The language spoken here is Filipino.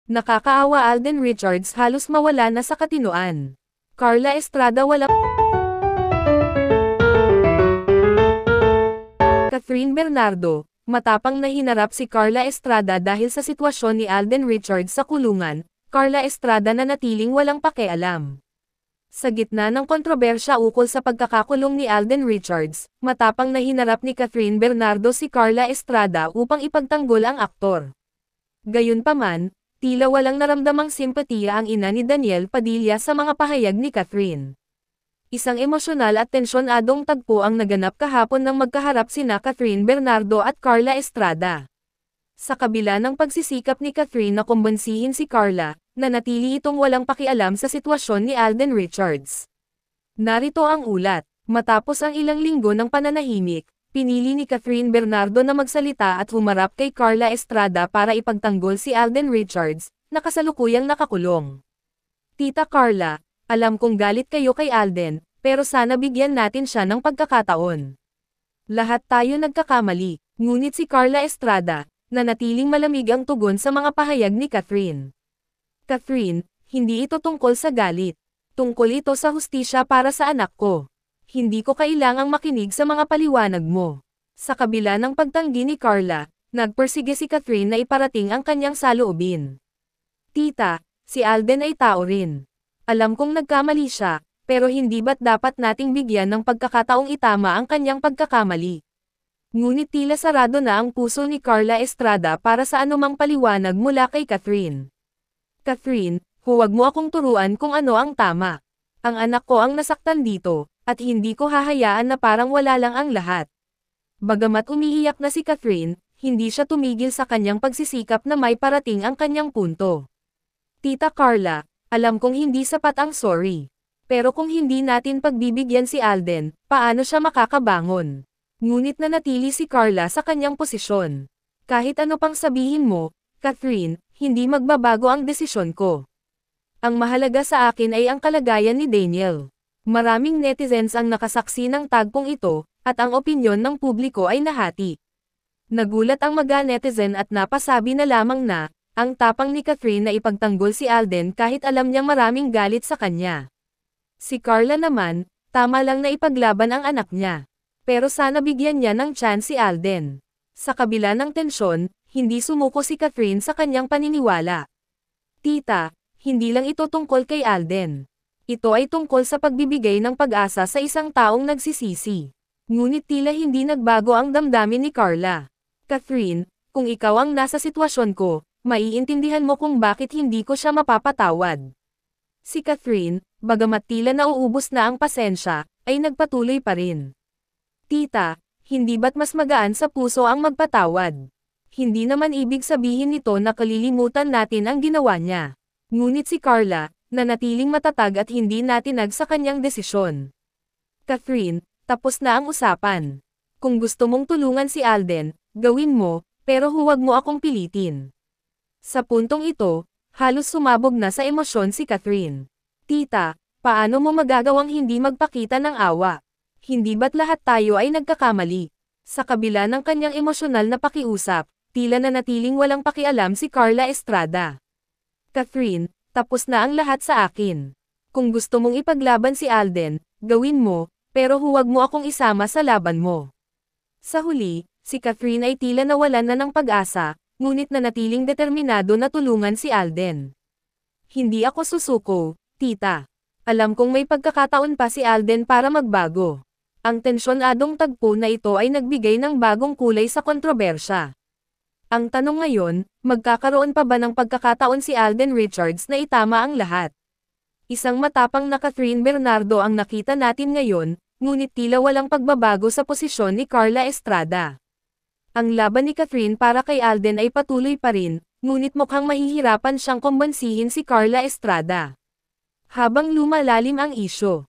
Nakakaawa. Alden Richards halos mawala na sa katinoan. Carla Estrada walang Catherine Bernardo, matapang na hinarap si Carla Estrada dahil sa sitwasyon ni Alden Richards sa kulungan. Carla Estrada na natiling walang pakialam. Sa gitna ng kontrobersya ukol sa pagkakakulong ni Alden Richards, matapang na hinarap ni Catherine Bernardo si Carla Estrada upang ipagtanggol ang aktor. Gayunpaman, tila walang naramdamang simpatiya ang ina ni Daniel Padilla sa mga pahayag ni Catherine. Isang emosyonal at tensyonadong tagpo ang naganap kahapon nang magkaharap sina Catherine Bernardo at Carla Estrada. Sa kabila ng pagsisikap ni Catherine na kumbansihin si Carla, nanatili itong walang pakialam sa sitwasyon ni Alden Richards. Narito ang ulat. Matapos ang ilang linggo ng pananahimik, pinili ni Catherine Bernardo na magsalita at humarap kay Carla Estrada para ipagtanggol si Alden Richards, na kasalukuyang nakakulong. Tita Carla, alam kong galit kayo kay Alden, pero sana bigyan natin siya ng pagkakataon. Lahat tayo nagkakamali, ngunit si Carla Estrada, nanatiling malamig ang tugon sa mga pahayag ni Catherine. Catherine, hindi ito tungkol sa galit. Tungkol ito sa hustisya para sa anak ko. Hindi ko kailangang makinig sa mga paliwanag mo. Sa kabila ng pagtanggi ni Carla, nagpersige si Catherine na iparating ang kanyang saloobin. Tita, si Alden ay tao rin. Alam kong nagkamali siya, pero hindi ba't dapat nating bigyan ng pagkakataong itama ang kanyang pagkakamali? Ngunit tila sarado na ang puso ni Carla Estrada para sa anumang paliwanag mula kay Catherine. Catherine, huwag mo akong turuan kung ano ang tama. Ang anak ko ang nasaktan dito, at hindi ko hahayaan na parang wala lang ang lahat. Bagamat umiiyak na si Catherine, hindi siya tumigil sa kanyang pagsisikap na may parating ang kanyang punto. Tita Carla, alam kong hindi sapat ang sorry. Pero kung hindi natin pagbibigyan si Alden, paano siya makakabangon? Ngunit nanatili si Carla sa kanyang posisyon. Kahit ano pang sabihin mo, Catherine, hindi magbabago ang desisyon ko. Ang mahalaga sa akin ay ang kalagayan ni Daniel. Maraming netizens ang nakasaksi ng tagpong ito, at ang opinyon ng publiko ay nahati. Nagulat ang mga netizen at napasabi na lamang na, ang tapang ni Catherine na ipagtanggol si Alden kahit alam niyang maraming galit sa kanya. Si Carla naman, tama lang na ipaglaban ang anak niya. Pero sana bigyan niya ng chance si Alden. Sa kabila ng tensyon, hindi sumuko si Catherine sa kanyang paniniwala. Tita, hindi lang ito tungkol kay Alden. Ito ay tungkol sa pagbibigay ng pag-asa sa isang taong nagsisisi. Ngunit tila hindi nagbago ang damdamin ni Carla. Catherine, kung ikaw ang nasa sitwasyon ko, maiintindihan mo kung bakit hindi ko siya mapapatawad. Si Catherine, bagamat tila nauubos na ang pasensya, ay nagpatuloy pa rin. Tita, hindi ba't mas magaan sa puso ang magpatawad? Hindi naman ibig sabihin nito na kalilimutan natin ang ginawa niya. Ngunit si Carla, nanatiling matatag at hindi natinag sa kanyang desisyon. Catherine, tapos na ang usapan. Kung gusto mong tulungan si Alden, gawin mo, pero huwag mo akong pilitin. Sa puntong ito, halos sumabog na sa emosyon si Catherine. Tita, paano mo magagawang hindi magpakita ng awa? Hindi ba't lahat tayo ay nagkakamali? Sa kabila ng kanyang emosyonal na pakiusap, tila nanatiling walang pakialam si Carla Estrada. Catherine, tapos na ang lahat sa akin. Kung gusto mong ipaglaban si Alden, gawin mo, pero huwag mo akong isama sa laban mo. Sa huli, si Catherine ay tila nawalan na ng pag-asa, ngunit nanatiling determinado na tulungan si Alden. Hindi ako susuko, tita. Alam kong may pagkakataon pa si Alden para magbago. Ang tensyonadong tagpo na ito ay nagbigay ng bagong kulay sa kontrobersya. Ang tanong ngayon, magkakaroon pa ba ng pagkakataon si Alden Richards na itama ang lahat? Isang matapang na Catherine Bernardo ang nakita natin ngayon, ngunit tila walang pagbabago sa posisyon ni Carla Estrada. Ang laban ni Catherine para kay Alden ay patuloy pa rin, ngunit mukhang mahihirapan siyang kumbansihin si Carla Estrada. Habang lumalalim ang isyu,